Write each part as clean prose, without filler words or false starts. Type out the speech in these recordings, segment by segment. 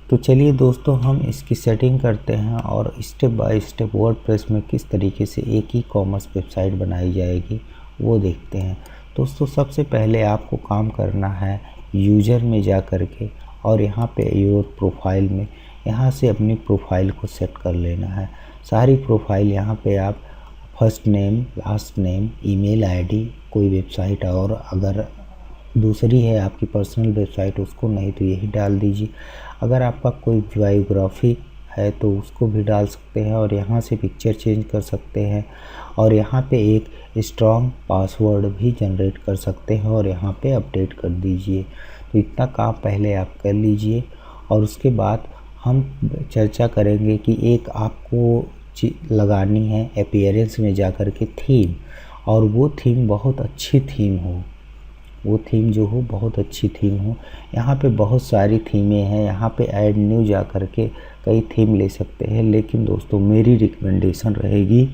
तो चलिए दोस्तों, हम इसकी सेटिंग करते हैं और स्टेप बाय स्टेप वर्डप्रेस में किस तरीके से एक ई कॉमर्स वेबसाइट बनाई जाएगी वो देखते हैं। दोस्तों, सबसे पहले आपको काम करना है यूज़र में जा कर के और यहाँ पे योर प्रोफाइल में यहाँ से अपनी प्रोफाइल को सेट कर लेना है। सारी प्रोफाइल यहाँ पे आप first name, last name, email ID, कोई वेबसाइट और अगर दूसरी है आपकी पर्सनल वेबसाइट उसको नहीं तो यही डाल दीजिए। अगर आपका कोई बायोग्राफी है तो उसको भी डाल सकते हैं और यहाँ से पिक्चर चेंज कर सकते हैं और यहाँ पे एक स्ट्रॉन्ग पासवर्ड भी जनरेट कर सकते हैं और यहाँ पे अपडेट कर दीजिए। तो इतना काम पहले आप कर लीजिए और उसके बाद हम चर्चा करेंगे कि एक आपको लगानी है अपीयरेंस में जाकर के थीम, और वो थीम बहुत अच्छी थीम हो, वो थीम जो हो बहुत अच्छी थीम हो। यहाँ पे बहुत सारी थीमें हैं, यहाँ पे ऐड न्यू जा कर के कई थीम ले सकते हैं, लेकिन दोस्तों मेरी रिकमेंडेशन रहेगी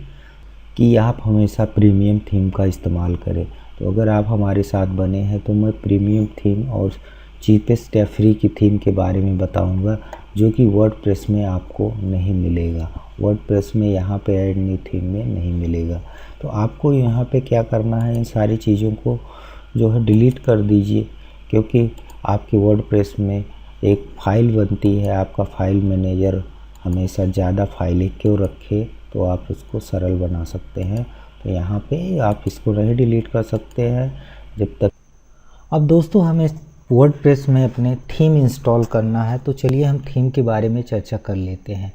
कि आप हमेशा प्रीमियम थीम का इस्तेमाल करें। तो अगर आप हमारे साथ बने हैं तो मैं प्रीमियम थीम और चीपेस्ट या फ्री की थीम के बारे में बताऊंगा, जो कि वर्डप्रेस में आपको नहीं मिलेगा। वर्डप्रेस में यहाँ पे ऐड न्यू थीम में नहीं मिलेगा। तो आपको यहाँ पे क्या करना है, इन सारी चीज़ों को जो है डिलीट कर दीजिए, क्योंकि आपके वर्डप्रेस में एक फ़ाइल बनती है। आपका फ़ाइल मैनेजर हमेशा ज़्यादा फाइलें क्यों रखे, तो आप उसको सरल बना सकते हैं। तो यहाँ पे आप इसको नहीं डिलीट कर सकते हैं जब तक। अब दोस्तों, हमें वर्डप्रेस में अपने थीम इंस्टॉल करना है, तो चलिए हम थीम के बारे में चर्चा कर लेते हैं।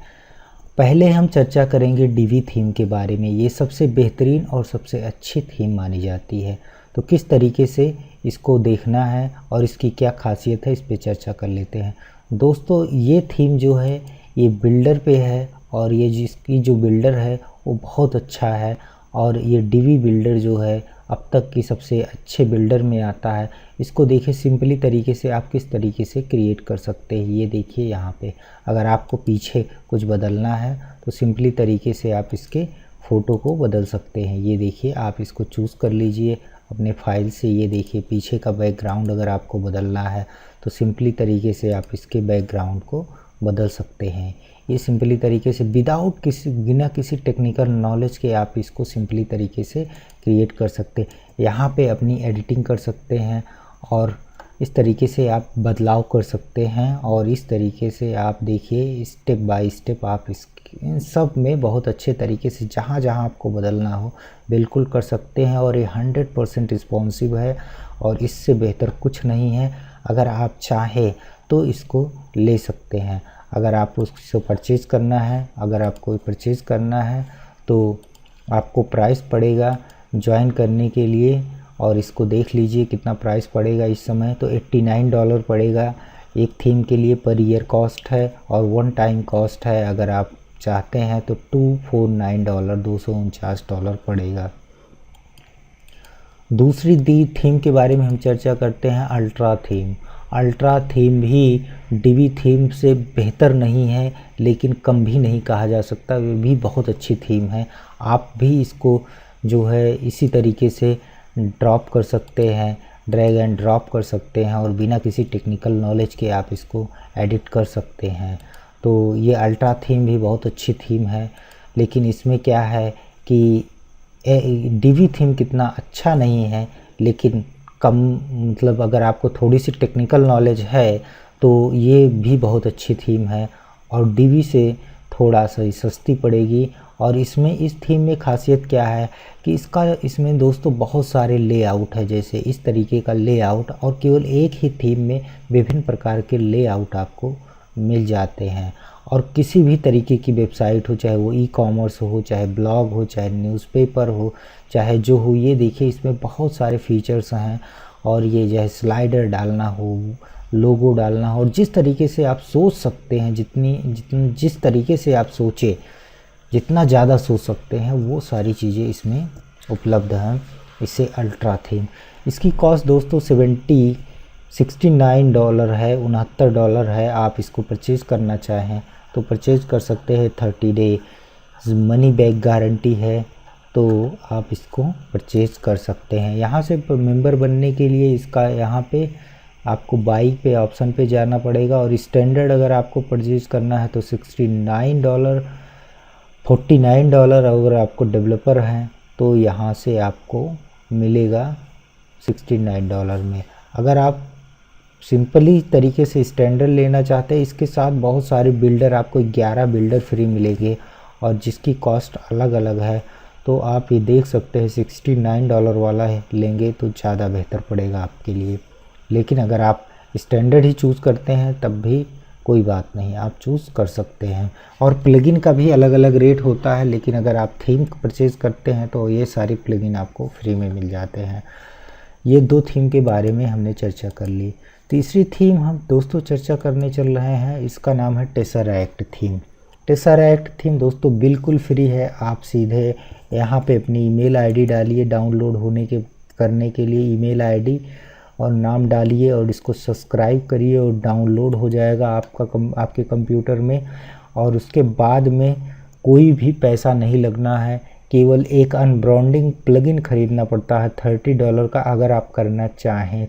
पहले हम चर्चा करेंगे डीवी थीम के बारे में। ये सबसे बेहतरीन और सबसे अच्छी थीम मानी जाती है। तो किस तरीके से इसको देखना है और इसकी क्या खासियत है, इस पे चर्चा कर लेते हैं। दोस्तों, ये थीम जो है ये बिल्डर पे है और ये जिसकी जो बिल्डर है वो बहुत अच्छा है और ये डीवी बिल्डर जो है अब तक की सबसे अच्छे बिल्डर में आता है। इसको देखिए, सिंपली तरीके से आप किस तरीके से क्रिएट कर सकते हैं। ये देखिए यहाँ पे अगर आपको पीछे कुछ बदलना है तो सिंपली तरीके से आप इसके फ़ोटो को बदल सकते हैं। ये देखिए, आप इसको चूज़ कर लीजिए अपने फाइल से। ये देखिए, पीछे का बैकग्राउंड अगर आपको बदलना है तो सिंपली तरीके से आप इसके बैकग्राउंड को बदल सकते हैं। ये सिंपली तरीके से बिना किसी टेक्निकल नॉलेज के आप इसको सिंपली तरीके से क्रिएट कर सकते हैं। यहाँ पे अपनी एडिटिंग कर सकते हैं और इस तरीके से आप बदलाव कर सकते हैं और इस तरीके से आप देखिए स्टेप बाय स्टेप आप इन सब में बहुत अच्छे तरीके से जहाँ जहाँ आपको बदलना हो बिल्कुल कर सकते हैं। और ये 100% रिस्पॉन्सिव है और इससे बेहतर कुछ नहीं है। अगर आप चाहें तो इसको ले सकते हैं। अगर आप उसको परचेज़ करना है, अगर आपको परचेज़ करना है तो आपको प्राइस पड़ेगा ज्वाइन करने के लिए, और इसको देख लीजिए कितना प्राइस पड़ेगा इस समय। तो $89 पड़ेगा एक थीम के लिए पर ईयर कॉस्ट है और वन टाइम कॉस्ट है। अगर आप चाहते हैं तो $249 $249 पड़ेगा। दूसरी थीम के बारे में हम चर्चा करते हैं अल्ट्रा थीम। अल्ट्रा थीम भी डीवी थीम से बेहतर नहीं है, लेकिन कम भी नहीं कहा जा सकता। वे भी बहुत अच्छी थीम है। आप भी इसको जो है इसी तरीके से ड्रॉप कर सकते हैं, ड्रैग एंड ड्रॉप कर सकते हैं और बिना किसी टेक्निकल नॉलेज के आप इसको एडिट कर सकते हैं। तो ये अल्ट्रा थीम भी बहुत अच्छी थीम है, लेकिन इसमें क्या है कि डीवी थीम कितना अच्छा नहीं है, लेकिन कम मतलब अगर आपको थोड़ी सी टेक्निकल नॉलेज है तो ये भी बहुत अच्छी थीम है और डीवी से थोड़ा सा सस्ती पड़ेगी। और इसमें इस थीम में खासियत क्या है कि इसमें दोस्तों बहुत सारे लेआउट है, जैसे इस तरीके का लेआउट, और केवल एक ही थीम में विभिन्न प्रकार के लेआउट आपको मिल जाते हैं। और किसी भी तरीके की वेबसाइट हो, चाहे वो ई कॉमर्स हो, चाहे ब्लॉग हो, चाहे न्यूज़पेपर हो, चाहे जो हो, ये देखिए इसमें बहुत सारे फीचर्स हैं। और ये चाहे स्लाइडर डालना हो, लोगो डालना हो, और जिस तरीके से आप सोच सकते हैं, जिस तरीके से आप सोचे, जितना ज़्यादा सोच सकते हैं वो सारी चीज़ें इसमें उपलब्ध हैं। इसे अल्ट्रा थीम, इसकी कॉस्ट दोस्तों $69 है, $69 है। आप इसको परचेज़ करना चाहें तो परचेज़ कर सकते हैं। 30 डे मनी बैक गारंटी है, तो आप इसको परचेज़ कर सकते हैं। यहाँ से मेंबर बनने के लिए इसका यहाँ पे आपको बाई पे ऑप्शन पे जाना पड़ेगा और स्टैंडर्ड अगर आपको परचेज करना है तो $69, $49 अगर आपको डेवलपर हैं तो यहाँ से आपको मिलेगा $69 में। अगर आप सिंपली तरीके से स्टैंडर्ड लेना चाहते हैं, इसके साथ बहुत सारे बिल्डर, आपको 11 बिल्डर फ्री मिलेंगे और जिसकी कॉस्ट अलग अलग है। तो आप ये देख सकते हैं $69 वाला लेंगे तो ज़्यादा बेहतर पड़ेगा आपके लिए। लेकिन अगर आप स्टैंडर्ड ही चूज़ करते हैं तब भी कोई बात नहीं, आप चूज़ कर सकते हैं। और प्लगइन का भी अलग अलग रेट होता है, लेकिन अगर आप थीम परचेज़ करते हैं तो ये सारी प्लगइन आपको फ्री में मिल जाते हैं। ये 2 थीम के बारे में हमने चर्चा कर ली। तीसरी थीम हम दोस्तों चर्चा करने चल रहे हैं, इसका नाम है टेसरैक्ट थीम। टेसरैक्ट थीम दोस्तों बिल्कुल फ्री है। आप सीधे यहाँ पे अपनी ईमेल आईडी डालिए, डाउनलोड करने के लिए ईमेल आईडी और नाम डालिए और इसको सब्सक्राइब करिए और डाउनलोड हो जाएगा आपके कंप्यूटर में। और उसके बाद में कोई भी पैसा नहीं लगना है, केवल एक अनब्रांडिंग प्लगइन खरीदना पड़ता है $30 का, अगर आप करना चाहें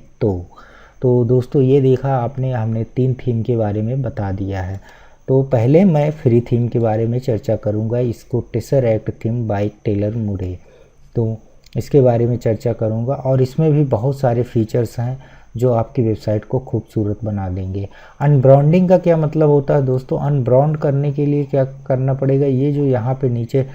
तो दोस्तों ये देखा आपने, हमने 3 थीम के बारे में बता दिया है। तो पहले मैं फ्री थीम के बारे में चर्चा करूंगा, इसको टेसरैक्ट थीम बाय टेलर मुरे, तो इसके बारे में चर्चा करूंगा। और इसमें भी बहुत सारे फीचर्स हैं जो आपकी वेबसाइट को खूबसूरत बना देंगे। अनब्रांडिंग का क्या मतलब होता है दोस्तों? अनब्रांड करने के लिए क्या करना पड़ेगा, ये जो यहाँ पे नीचे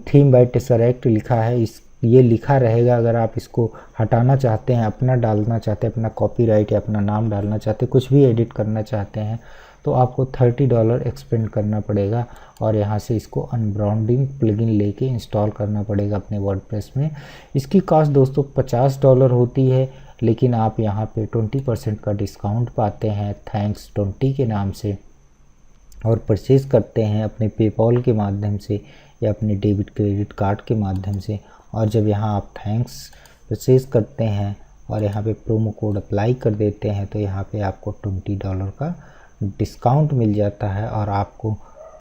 थीम बाय टेसरैक्ट लिखा है, ये लिखा रहेगा। अगर आप इसको हटाना चाहते हैं, अपना डालना चाहते हैं, अपना कॉपीराइट या अपना नाम डालना चाहते हैं, कुछ भी एडिट करना चाहते हैं तो आपको $30 एक्सपेंड करना पड़ेगा और यहाँ से इसको अनब्रांडिंग प्लगइन लेके इंस्टॉल करना पड़ेगा अपने वर्डप्रेस में। इसकी कॉस्ट दोस्तों $50 होती है, लेकिन आप यहाँ पे 20% का डिस्काउंट पाते हैं थैंक्स 20 के नाम से, और परचेज़ करते हैं अपने पेपॉल के माध्यम से या अपने डेबिट क्रेडिट कार्ड के माध्यम से। और जब यहाँ आप थैंक्स परचेज़ करते हैं और यहाँ पे प्रोमो कोड अप्लाई कर देते हैं तो यहाँ पे आपको $20 का डिस्काउंट मिल जाता है और आपको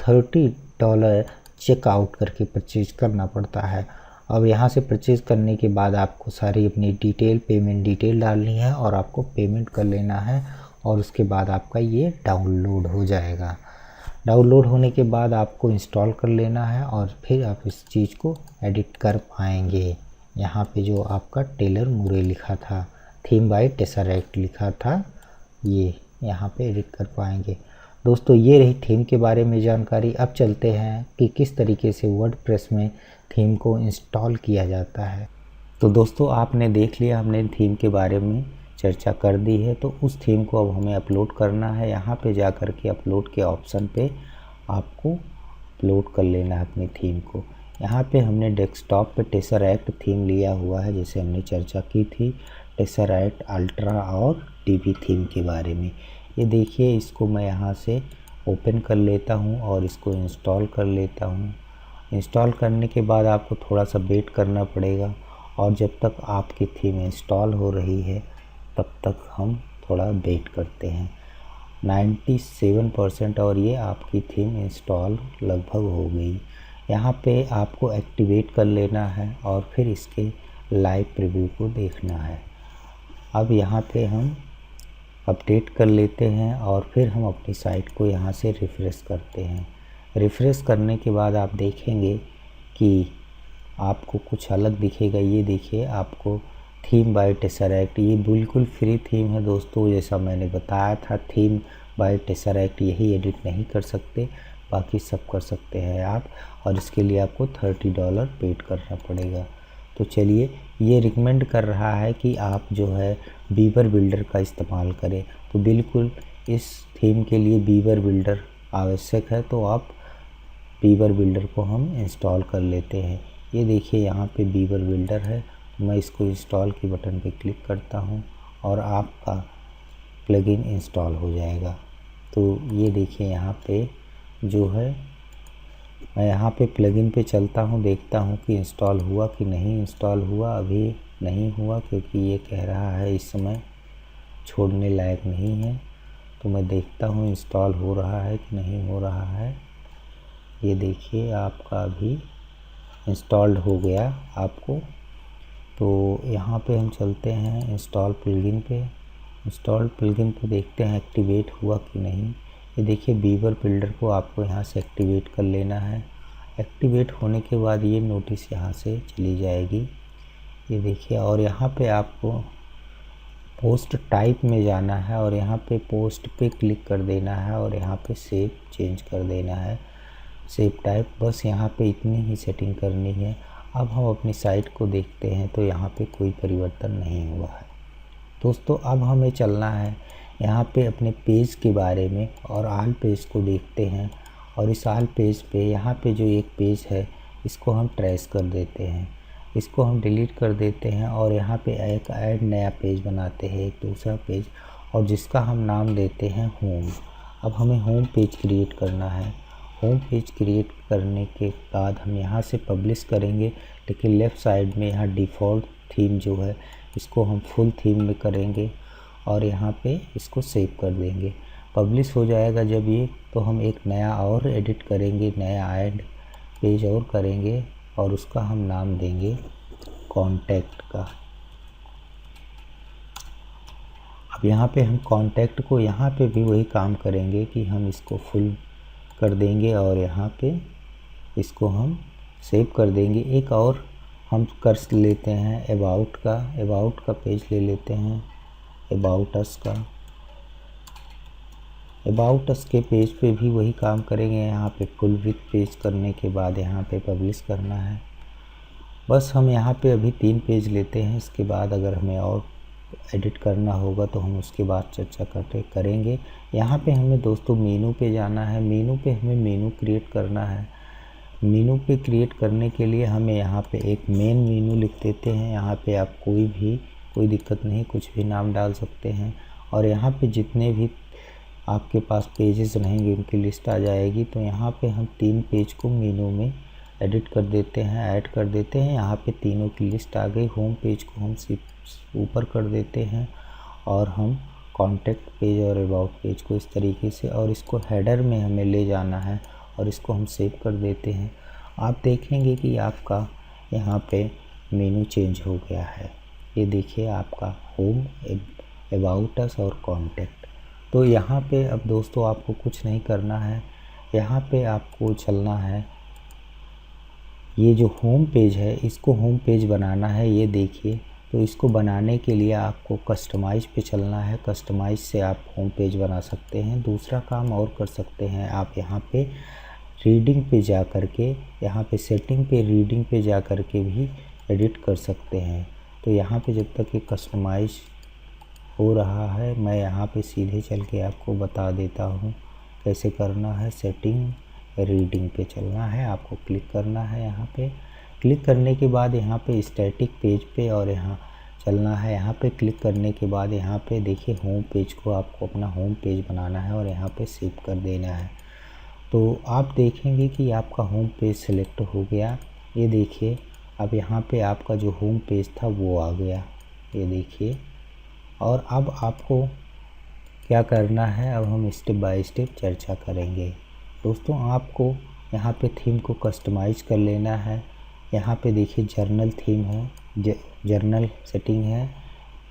$30 चेकआउट करके परचेज करना पड़ता है। अब यहाँ से परचेज़ करने के बाद आपको सारी अपनी पेमेंट डिटेल डालनी है और आपको पेमेंट कर लेना है और उसके बाद आपका ये डाउनलोड हो जाएगा। डाउनलोड होने के बाद आपको इंस्टॉल कर लेना है और फिर आप इस चीज़ को एडिट कर पाएंगे। यहाँ पे जो आपका टेलर मुरे लिखा था, थीम बाय टेसरैक्ट लिखा था, ये यहाँ पे एडिट कर पाएंगे। दोस्तों ये रही थीम के बारे में जानकारी। अब चलते हैं कि किस तरीके से वर्डप्रेस में थीम को इंस्टॉल किया जाता है। तो दोस्तों आपने देख लिया, हमने थीम के बारे में चर्चा कर दी है। तो उस थीम को अब हमें अपलोड करना है। यहाँ पे जा कर के अपलोड के ऑप्शन पे आपको अपलोड कर लेना है अपनी थीम को। यहाँ पे हमने डेस्कटॉप पे टेसरैक्ट थीम लिया हुआ है, जैसे हमने चर्चा की थी टेसरैक्ट अल्ट्रा और टीवी थीम के बारे में। ये देखिए, इसको मैं यहाँ से ओपन कर लेता हूँ और इसको इंस्टॉल कर लेता हूँ। इंस्टॉल करने के बाद आपको थोड़ा सा वेट करना पड़ेगा और जब तक आपकी थीम इंस्टॉल हो रही है तब तक हम थोड़ा वेट करते हैं। 97% और ये आपकी थीम इंस्टॉल लगभग हो गई। यहाँ पे आपको एक्टिवेट कर लेना है और फिर इसके लाइव प्रीव्यू को देखना है। अब यहाँ पे हम अपडेट कर लेते हैं और फिर हम अपनी साइट को यहाँ से रिफ़्रेश करते हैं। रिफ़्रेश करने के बाद आप देखेंगे कि आपको कुछ अलग दिखेगा। ये देखिए, आपको थीम बाय टेसरैक्ट, ये बिल्कुल फ्री थीम है दोस्तों। जैसा मैंने बताया था, थीम बाय टेसरैक्ट यही एडिट नहीं कर सकते, बाकी सब कर सकते हैं आप, और इसके लिए आपको $30 पेड करना पड़ेगा। तो चलिए, ये रिकमेंड कर रहा है कि आप जो है बीवर बिल्डर का इस्तेमाल करें। तो बिल्कुल इस थीम के लिए बीवर बिल्डर आवश्यक है, तो आप बीवर बिल्डर को हम इंस्टॉल कर लेते हैं। ये देखिए, यहाँ पे बीवर बिल्डर है। मैं इसको इंस्टॉल के बटन पे क्लिक करता हूँ और आपका प्लगइन इंस्टॉल हो जाएगा। तो ये देखिए, यहाँ पे जो है, मैं यहाँ पे प्लगइन पे चलता हूँ, देखता हूँ कि इंस्टॉल हुआ कि नहीं इंस्टॉल हुआ। अभी नहीं हुआ क्योंकि ये कह रहा है इस समय छोड़ने लायक नहीं है। तो मैं देखता हूँ इंस्टॉल हो रहा है कि नहीं हो रहा है। ये देखिए, आपका अभी इंस्टॉल्ड हो गया। आपको तो यहाँ पे हम चलते हैं इंस्टॉल प्लगइन पे। इंस्टॉल प्लगइन पे देखते हैं एक्टिवेट हुआ कि नहीं। ये देखिए बीवर बिल्डर को आपको यहाँ से एक्टिवेट कर लेना है। एक्टिवेट होने के बाद ये नोटिस यहाँ से चली जाएगी, ये देखिए। और यहाँ पे आपको पोस्ट टाइप में जाना है और यहाँ पे पोस्ट पे क्लिक कर देना है और यहाँ पे सेव चेंज कर देना है, सेव टाइप। बस यहाँ पे इतनी ही सेटिंग करनी है। अब हम अपनी साइट को देखते हैं तो यहाँ पे कोई परिवर्तन नहीं हुआ है। दोस्तों अब हमें चलना है यहाँ पे अपने पेज के बारे में और आल पेज को देखते हैं। और इस आल पेज पे यहाँ पे जो एक पेज है इसको हम ट्रेस कर देते हैं, इसको हम डिलीट कर देते हैं और यहाँ पे एक ऐड नया पेज बनाते हैं, एक दूसरा पेज, और जिसका हम नाम देते हैं होम। अब हमें होम पेज क्रिएट करना है। होम पेज क्रिएट करने के बाद हम यहाँ से पब्लिश करेंगे, लेकिन लेफ़्ट साइड में यहाँ डिफ़ॉल्ट थीम जो है इसको हम फुल थीम में करेंगे और यहाँ पे इसको सेव कर देंगे। पब्लिश हो जाएगा जब ये, तो हम एक नया और एडिट करेंगे, नया ऐड पेज और करेंगे और उसका हम नाम देंगे कॉन्टैक्ट का। अब यहाँ पे हम कॉन्टैक्ट को यहाँ पे भी वही काम करेंगे कि हम इसको फुल कर देंगे और यहाँ पे इसको हम सेव कर देंगे। एक और हम कर लेते हैं अबाउट का पेज ले लेते हैं, अबाउट अस का। अबाउट अस के पेज पे भी वही काम करेंगे, यहाँ पे फुल विथ पेज करने के बाद यहाँ पे पब्लिश करना है। बस हम यहाँ पे अभी 3 पेज लेते हैं, इसके बाद अगर हमें और एडिट करना होगा तो हम उसके बाद चर्चा करेंगे। यहाँ पे हमें दोस्तों मेनू पे जाना है। मेनू पे हमें मेनू क्रिएट करना है। मेनू पे क्रिएट करने के लिए हमें यहाँ पे एक मेन मेनू लिख देते हैं। यहाँ पे आप कोई दिक्कत नहीं, कुछ भी नाम डाल सकते हैं। और यहाँ पे जितने भी आपके पास पेजेस रहेंगे उनकी लिस्ट आ जाएगी। तो यहाँ पे हम 3 पेज को मेनू में एडिट कर देते हैं, ऐड कर देते हैं। यहाँ पे तीनों की लिस्ट आ गई। होम पेज को हम सिर्फ ऊपर कर देते हैं और हम कॉन्टैक्ट पेज और अबाउट पेज को इस तरीके से, और इसको हेडर में हमें ले जाना है और इसको हम सेव कर देते हैं। आप देखेंगे कि आपका यहाँ पे मेनू चेंज हो गया है। ये देखिए आपका होम, अबाउट अस और कॉन्टैक्ट। तो यहाँ पे अब दोस्तों आपको कुछ नहीं करना है, यहाँ पे आपको चलना है। ये जो होम पेज है इसको होम पेज बनाना है, ये देखिए। तो इसको बनाने के लिए आपको कस्टमाइज़ पे चलना है। कस्टमाइज़ से आप होम पेज बना सकते हैं। दूसरा काम और कर सकते हैं, आप यहाँ पे रीडिंग पे जा कर के, यहाँ पे सेटिंग पे रीडिंग पे जा कर के भी एडिट कर सकते हैं। तो यहाँ पे जब तक ये कस्टमाइज़ हो रहा है, मैं यहाँ पे सीधे चल के आपको बता देता हूँ कैसे करना है। सेटिंग रीडिंग पे चलना है, आपको क्लिक करना है। यहाँ पे क्लिक करने के बाद यहाँ पे स्टैटिक पेज पे और यहाँ चलना है। यहाँ पे क्लिक करने के बाद यहाँ पे देखिए होम पेज को आपको अपना होम पेज बनाना है और यहाँ पे सेव कर देना है। तो आप देखेंगे कि आपका होम पेज सेलेक्ट हो गया। ये देखिए अब यहाँ पे आपका जो होम पेज था वो आ गया, ये देखिए। और अब आपको क्या करना है, अब हम स्टेप बाय स्टेप चर्चा करेंगे। दोस्तों आपको यहाँ पे थीम को कस्टमाइज़ कर लेना है। यहाँ पे देखिए जर्नल थीम है, जर्नल सेटिंग है।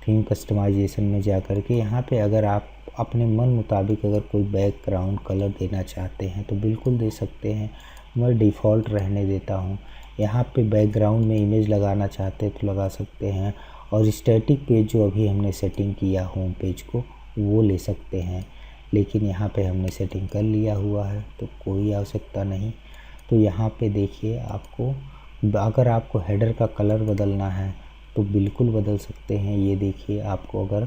थीम कस्टमाइजेशन में जा कर के यहाँ पे अगर आप अपने मन मुताबिक अगर कोई बैकग्राउंड कलर देना चाहते हैं तो बिल्कुल दे सकते हैं। मैं डिफ़ॉल्ट रहने देता हूँ। यहाँ पे बैकग्राउंड में इमेज लगाना चाहते हैं तो लगा सकते हैं। और स्टैटिक पेज जो अभी हमने सेटिंग किया होम पेज को, वो ले सकते हैं। लेकिन यहाँ पे हमने सेटिंग कर लिया हुआ है तो कोई आवश्यकता नहीं। तो यहाँ पे देखिए आपको, अगर आपको हेडर का कलर बदलना है तो बिल्कुल बदल सकते हैं। ये देखिए आपको अगर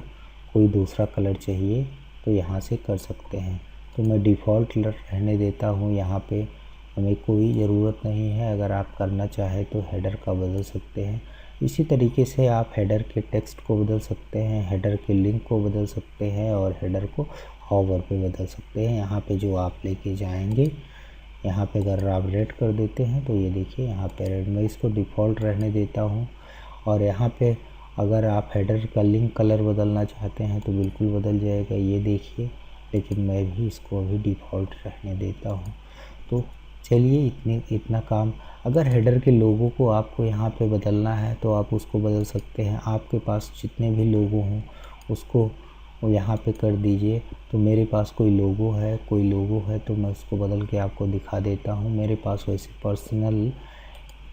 कोई दूसरा कलर चाहिए तो यहाँ से कर सकते हैं। तो मैं डिफ़ॉल्ट रहने देता हूँ, यहाँ पे हमें कोई ज़रूरत नहीं है। अगर आप करना चाहें तो हेडर का बदल सकते हैं। इसी तरीके से आप हेडर के टेक्स्ट को बदल सकते हैं, हेडर के लिंक को बदल सकते हैं और हेडर को हॉवर पे बदल सकते हैं। यहाँ पे जो आप लेके जाएंगे, यहाँ पे अगर आप रेड कर देते हैं तो ये देखिए यहाँ पे रेड, मैं इसको डिफ़ॉल्ट रहने देता हूँ। और यहाँ पे अगर आप हेडर का लिंक कलर बदलना चाहते हैं तो बिल्कुल बदल जाएगा, ये देखिए। लेकिन मैं भी इसको अभी डिफ़ॉल्ट रहने देता हूँ। तो चलिए इतना काम। अगर हेडर के लोगों को आपको यहाँ पे बदलना है तो आप उसको बदल सकते हैं। आपके पास जितने भी लोगो हों उसको यहाँ पे कर दीजिए। तो मेरे पास कोई लोगो है तो मैं उसको बदल के आपको दिखा देता हूँ। मेरे पास वैसे पर्सनल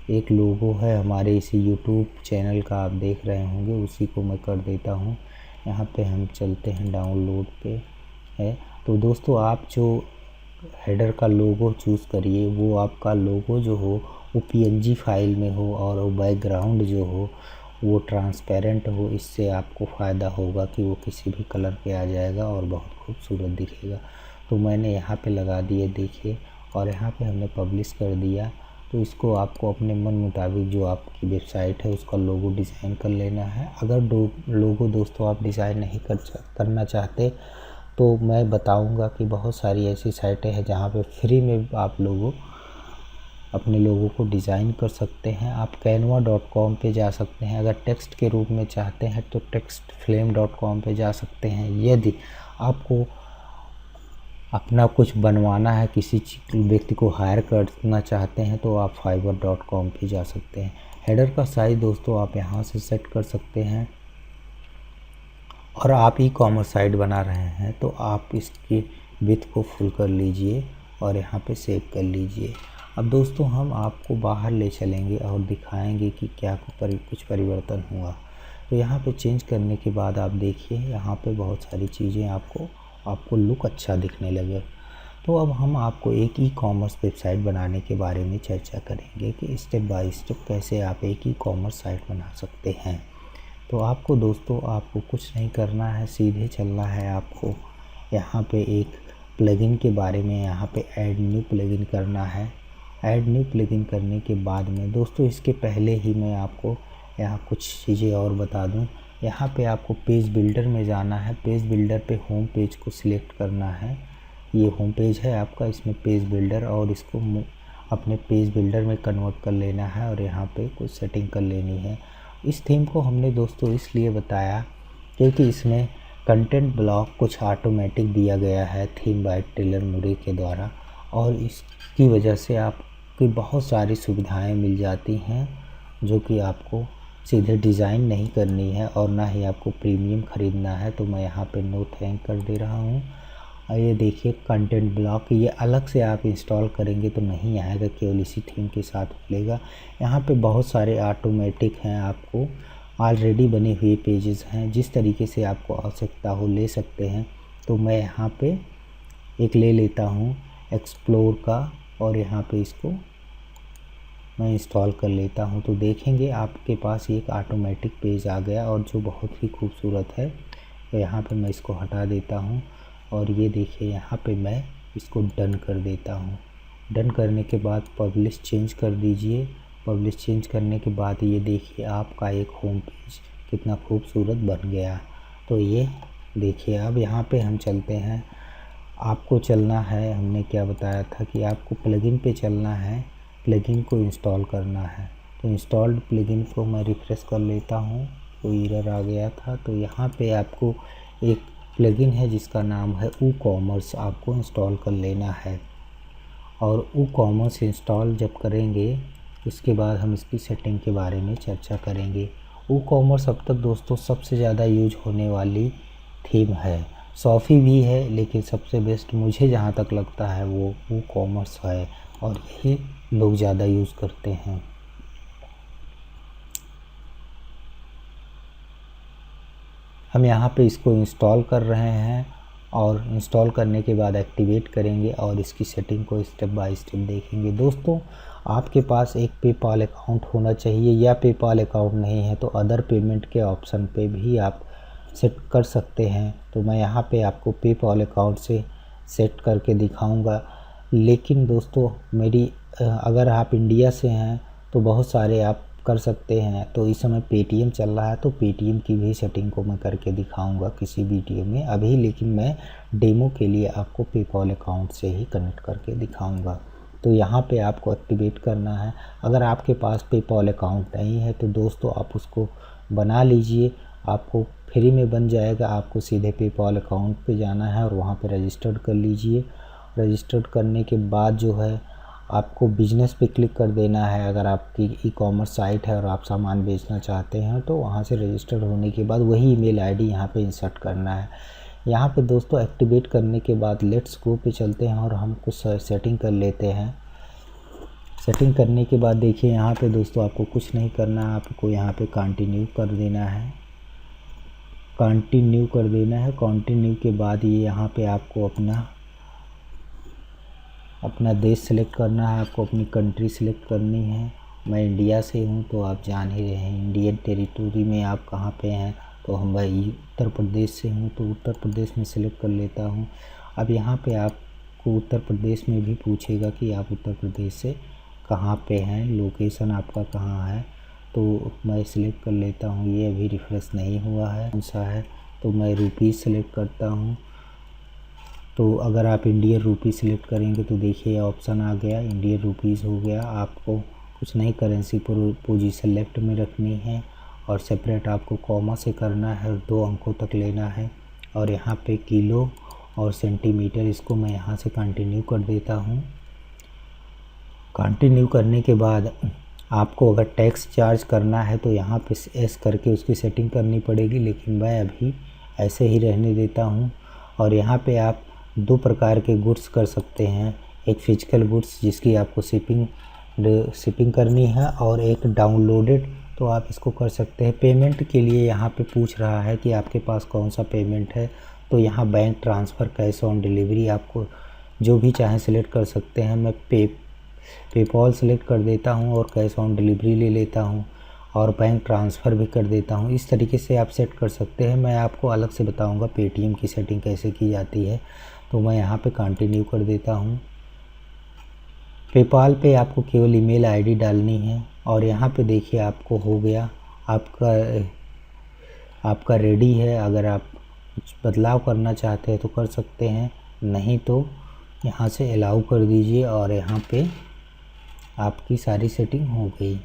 एक लोगो है हमारे इसी यूट्यूब चैनल का, आप देख रहे होंगे, उसी को मैं कर देता हूँ। यहाँ पे हम चलते हैं, डाउनलोड पे है। तो दोस्तों आप जो हेडर का लोगो चूज़ करिए वो आपका लोगो जो हो वो पीएनजी फाइल में हो और वो बैकग्राउंड जो हो वो ट्रांसपेरेंट हो। इससे आपको फ़ायदा होगा कि वो किसी भी कलर पे आ जाएगा और बहुत खूबसूरत दिखेगा। तो मैंने यहाँ पे लगा दिए, देखिए, और यहाँ पे हमने पब्लिश कर दिया। तो इसको आपको अपने मन मुताबिक जो आपकी वेबसाइट है उसका लोगो डिज़ाइन कर लेना है। अगर लोगो दोस्तों आप डिज़ाइन नहीं करना चाहते तो मैं बताऊंगा कि बहुत सारी ऐसी साइटें हैं जहाँ पे फ्री में आप अपने लोगों को डिज़ाइन कर सकते हैं। आप canva.com पे जा सकते हैं। अगर टेक्स्ट के रूप में चाहते हैं तो textflame.com पे जा सकते हैं। यदि आपको अपना कुछ बनवाना है, किसी व्यक्ति को हायर करना चाहते हैं तो आप fiverr.com पे जा सकते हैं। हेडर का साइज़ दोस्तों आप यहाँ से सेट कर सकते हैं। और आप ई कॉमर्स साइट बना रहे हैं तो आप इसकी विड्थ को फुल कर लीजिए और यहाँ पे सेव कर लीजिए। अब दोस्तों हम आपको बाहर ले चलेंगे और दिखाएंगे कि क्या कुछ परिवर्तन हुआ। तो यहाँ पे चेंज करने के बाद आप देखिए यहाँ पे बहुत सारी चीज़ें आपको लुक अच्छा दिखने लगे। तो अब हम आपको एक ई कॉमर्स वेबसाइट बनाने के बारे में चर्चा करेंगे कि स्टेप बाय स्टेप कैसे आप एक ई कॉमर्स साइट बना सकते हैं। तो आपको दोस्तों आपको कुछ नहीं करना है, सीधे चलना है। आपको यहाँ पे एक प्लगइन के बारे में यहाँ पे ऐड न्यू प्लगइन करना है। ऐड न्यू प्लगइन करने के बाद में दोस्तों इसके पहले ही मैं आपको यहाँ कुछ चीज़ें और बता दूँ। यहाँ पे आपको पेज बिल्डर में जाना है। पेज बिल्डर पे होम पेज को सिलेक्ट करना है। ये होम पेज है आपका, इसमें पेज बिल्डर, और इसको अपने पेज बिल्डर में कन्वर्ट कर लेना है और यहाँ पे कुछ सेटिंग कर लेनी है। इस थीम को हमने दोस्तों इसलिए बताया क्योंकि इसमें कंटेंट ब्लॉक कुछ ऑटोमेटिक दिया गया है थीम बाय टेलर मुरे के द्वारा, और इसकी वजह से आपकी बहुत सारी सुविधाएं मिल जाती हैं जो कि आपको सीधे डिज़ाइन नहीं करनी है और ना ही आपको प्रीमियम ख़रीदना है। तो मैं यहाँ पे नो थैंक कर दे रहा हूँ। और ये देखिए कंटेंट ब्लॉक, ये अलग से आप इंस्टॉल करेंगे तो नहीं आएगा, केवल इसी थीम के साथ मिलेगा। यहाँ पे बहुत सारे ऑटोमेटिक हैं, आपको ऑलरेडी बने हुए पेजेस हैं, जिस तरीके से आपको आवश्यकता हो ले सकते हैं। तो मैं यहाँ पे एक ले लेता हूँ एक्सप्लोर का और यहाँ पे इसको मैं इंस्टॉल कर लेता हूँ। तो देखेंगे आपके पास एक ऑटोमेटिक पेज आ गया और जो बहुत ही खूबसूरत है। तो यहाँ पे मैं इसको हटा देता हूँ और ये देखिए यहाँ पे मैं इसको डन कर देता हूँ। डन करने के बाद पब्लिश चेंज कर दीजिए। पब्लिश चेंज करने के बाद ये देखिए आपका एक होम पेज कितना खूबसूरत बन गया। तो ये देखिए अब यहाँ पे हम चलते हैं। आपको चलना है, हमने क्या बताया था कि आपको प्लगइन पे चलना है, प्लगइन को इंस्टॉल करना है। तो इंस्टॉल्ड प्लगइन को मैं रिफ्रेश कर लेता हूँ, कोई एरर आ गया था। तो यहाँ पे आपको एक प्लगइन है जिसका नाम है WooCommerce, आपको इंस्टॉल कर लेना है। और WooCommerce इंस्टॉल जब करेंगे उसके बाद हम इसकी सेटिंग के बारे में चर्चा करेंगे। WooCommerce अब तक दोस्तों सबसे ज़्यादा यूज होने वाली थीम है। शॉफी भी है लेकिन सबसे बेस्ट मुझे जहाँ तक लगता है वो WooCommerce है और यही लोग ज़्यादा यूज़ करते हैं। हम यहाँ पे इसको इंस्टॉल कर रहे हैं और इंस्टॉल करने के बाद एक्टिवेट करेंगे और इसकी सेटिंग को स्टेप बाय स्टेप देखेंगे। दोस्तों आपके पास एक पेपाल अकाउंट होना चाहिए, या पेपाल अकाउंट नहीं है तो अदर पेमेंट के ऑप्शन पे भी आप सेट कर सकते हैं। तो मैं यहाँ पे आपको पेपाल अकाउंट से सेट करके दिखाऊंगा। लेकिन दोस्तों मेरी अगर आप इंडिया से हैं तो बहुत सारे आप कर सकते हैं। तो इस समय पेटीएम चल रहा है तो पेटीएम की भी सेटिंग को मैं करके दिखाऊंगा किसी वीडियो में अभी, लेकिन मैं डेमो के लिए आपको पेपाल अकाउंट से ही कनेक्ट करके दिखाऊंगा। तो यहाँ पे आपको एक्टिवेट करना है। अगर आपके पास पेपाल अकाउंट नहीं है तो दोस्तों आप उसको बना लीजिए, आपको फ्री में बन जाएगा। आपको सीधे पेपाल अकाउंट पे जाना है और वहाँ पे रजिस्टर्ड कर लीजिए। रजिस्टर्ड करने के बाद जो है आपको बिजनेस पे क्लिक कर देना है। अगर आपकी ई कॉमर्स साइट है और आप सामान बेचना चाहते हैं तो वहाँ से रजिस्टर होने के बाद वही ईमेल आईडी यहाँ पे इंसर्ट करना है। यहाँ पे दोस्तों एक्टिवेट करने के बाद लेट्स गो पे चलते हैं और हम कुछ सेटिंग कर लेते हैं। सेटिंग करने के बाद देखिए यहाँ पे दोस्तों आपको कुछ नहीं करना है, आपको यहाँ पे कंटिन्यू कर देना है। कंटिन्यू कर देना है। कंटिन्यू के बाद ये यहाँ पे आपको अपना देश सेलेक्ट करना है, आपको अपनी कंट्री सेलेक्ट करनी है। मैं इंडिया से हूँ तो आप जान ही रहे हैं इंडियन टेरिटरी में आप कहाँ पे हैं, तो हम भाई उत्तर प्रदेश से हूँ तो उत्तर प्रदेश में सेलेक्ट कर लेता हूँ। अब यहाँ पे आपको उत्तर प्रदेश में भी पूछेगा कि आप उत्तर प्रदेश से कहाँ पे हैं, लोकेशन आपका कहाँ है, तो मैं सिलेक्ट कर लेता हूँ। ये अभी रिफ्रेश नहीं हुआ है, कौन सा है, तो मैं रुपीज़ सेलेक्ट करता हूँ। तो अगर आप इंडियन रुपी सेलेक्ट करेंगे तो देखिए ऑप्शन आ गया, इंडियन रुपीज़ हो गया। आपको कुछ नहीं, करेंसी पोजीशन लेफ्ट में रखनी है और सेपरेट आपको कॉमा से करना है, 2 अंकों तक लेना है। और यहाँ पे किलो और सेंटीमीटर, इसको मैं यहाँ से कंटिन्यू कर देता हूँ। कंटिन्यू करने के बाद आपको अगर टैक्स चार्ज करना है तो यहाँ पे एस करके उसकी सेटिंग करनी पड़ेगी, लेकिन मैं अभी ऐसे ही रहने देता हूँ। और यहाँ पे आप 2 प्रकार के गुड्स कर सकते हैं, एक फिजिकल गुड्स जिसकी आपको शिपिंग करनी है और एक डाउनलोडेड, तो आप इसको कर सकते हैं। पेमेंट के लिए यहाँ पे पूछ रहा है कि आपके पास कौन सा पेमेंट है, तो यहाँ bank transfer, cash on delivery, आपको जो भी चाहें सेलेक्ट कर सकते हैं। मैं पेपॉल सेलेक्ट कर देता हूँ और कैश ऑन डिलीवरी ले लेता हूँ और बैंक ट्रांसफ़र भी कर देता हूँ। इस तरीके से आप सेट कर सकते हैं। मैं आपको अलग से बताऊँगा पेटीएम की सेटिंग कैसे की जाती है। तो मैं यहाँ पे कंटिन्यू कर देता हूँ। पेपाल पे आपको केवल ईमेल आईडी डालनी है और यहाँ पे देखिए आपको हो गया, आपका रेडी है। अगर आप कुछ बदलाव करना चाहते हैं तो कर सकते हैं, नहीं तो यहाँ से अलाउ कर दीजिए और यहाँ पे आपकी सारी सेटिंग हो गई।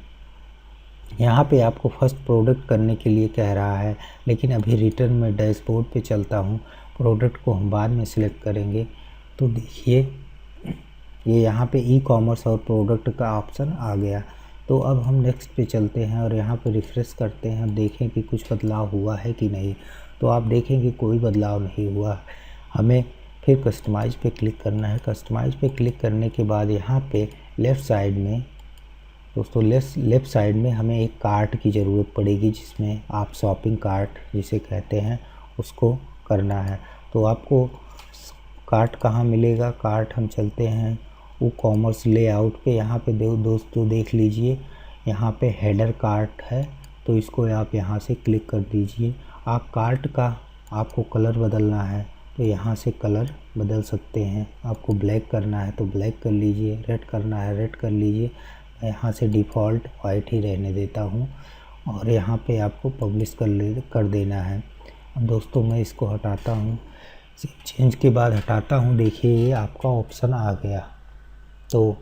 यहाँ पे आपको फर्स्ट प्रोडक्ट करने के लिए कह रहा है, लेकिन अभी रिटर्न में डैशबोर्ड पे चलता हूँ, प्रोडक्ट को हम बाद में सिलेक्ट करेंगे। तो देखिए ये यहाँ पे ई कॉमर्स और प्रोडक्ट का ऑप्शन आ गया। तो अब हम नेक्स्ट पे चलते हैं और यहाँ पे रिफ़्रेश करते हैं, देखें कि कुछ बदलाव हुआ है कि नहीं। तो आप देखेंगे कोई बदलाव नहीं हुआ। हमें फिर कस्टमाइज़ पे क्लिक करना है। कस्टमाइज़ पे क्लिक करने के बाद यहाँ पे लेफ़्ट साइड में दोस्तों लेफ़्ट साइड में हमें एक कार्ट की ज़रूरत पड़ेगी, जिसमें आप शॉपिंग कार्ट जिसे कहते हैं उसको करना है। तो आपको कार्ट कहाँ मिलेगा, कार्ट हम चलते हैं वो कॉमर्स लेआउट पे। यहाँ पे दोस्तों देख लीजिए, यहाँ पे हेडर कार्ट है, तो इसको आप यहाँ से क्लिक कर दीजिए। आप कार्ट का आपको कलर बदलना है तो यहाँ से कलर बदल सकते हैं। आपको ब्लैक करना है तो ब्लैक कर लीजिए, रेड करना है रेड कर लीजिए। मैं यहाँ से डिफ़ॉल्ट वाइट ही रहने देता हूँ और यहाँ पे आपको पब्लिश कर देना है। अब दोस्तों मैं इसको हटाता हूँ, चेंज के बाद हटाता हूँ। देखिए ये आपका ऑप्शन आ गया, तो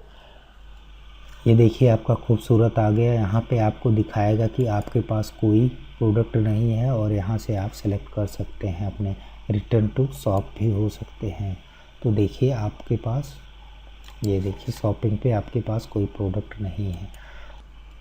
ये देखिए आपका खूबसूरत आ गया। यहाँ पे आपको दिखाएगा कि आपके पास कोई प्रोडक्ट नहीं है और यहाँ से आप सेलेक्ट कर सकते हैं, अपने रिटर्न टू शॉप भी हो सकते हैं। तो देखिए आपके पास, ये देखिए शॉपिंग पे आपके पास कोई प्रोडक्ट नहीं है।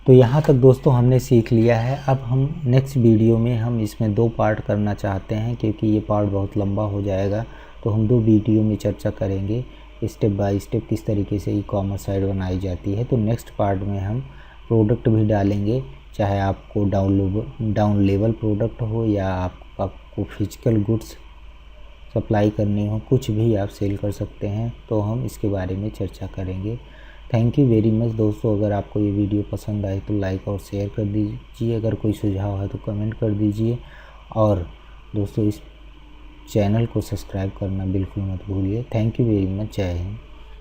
तो यहाँ तक दोस्तों हमने सीख लिया है। अब हम नेक्स्ट वीडियो में हम इसमें 2 पार्ट करना चाहते हैं, क्योंकि ये पार्ट बहुत लंबा हो जाएगा। तो हम 2 वीडियो में चर्चा करेंगे स्टेप बाय स्टेप किस तरीके से ई कॉमर्स साइट बनाई जाती है। तो नेक्स्ट पार्ट में हम प्रोडक्ट भी डालेंगे, चाहे आपको डाउन लेवल प्रोडक्ट हो या आपको फिजिकल गुड्स सप्लाई करनी हो, कुछ भी आप सेल कर सकते हैं। तो हम इसके बारे में चर्चा करेंगे। थैंक यू वेरी मच दोस्तों। अगर आपको ये वीडियो पसंद आए तो लाइक और शेयर कर दीजिए। अगर कोई सुझाव है तो कमेंट कर दीजिए और दोस्तों इस चैनल को सब्सक्राइब करना बिल्कुल मत भूलिए। Thank you very much. जय हिंद।